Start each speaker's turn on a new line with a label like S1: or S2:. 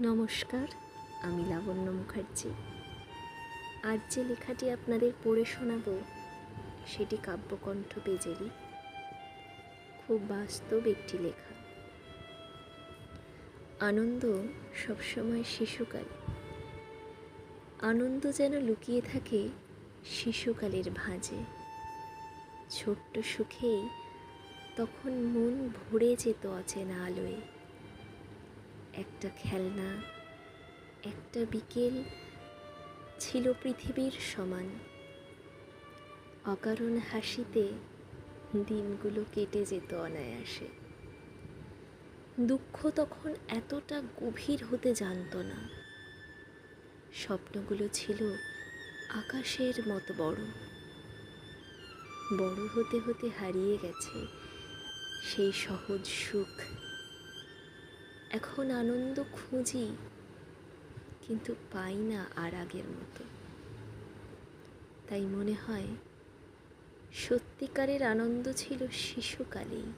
S1: নমস্কার, আমি লাবণ্য মুখার্জি। আজ যে লেখাটি আপনাদের পড়ে শোনাব সেটি কাব্যকণ্ঠ পেজেরই খুব বাস্তব একটি লেখা। আনন্দ সবসময় শিশুকালে। আনন্দ যেন লুকিয়ে থাকে শিশুকালের ভাঁজে। ছোট্ট সুখেই তখন মন ভরে যেত অচেনা আলোয়। একটা খেলনা, একটা বিকেল ছিল পৃথিবীর সমান। অকারণ হাসিতে দিনগুলো কেটে যেত অনায়াসে। দুঃখ তখন এতটা গভীর হতে জানত না। স্বপ্নগুলো ছিল আকাশের মতো বড়। বড় হতে হতে হারিয়ে গেছে সেই সহজ সুখ। এখন আনন্দ খুঁজি, কিন্তু পাই না আর আগের মতো। তাই মনে হয় সত্যিকারের আনন্দ ছিল শিশুকালেই।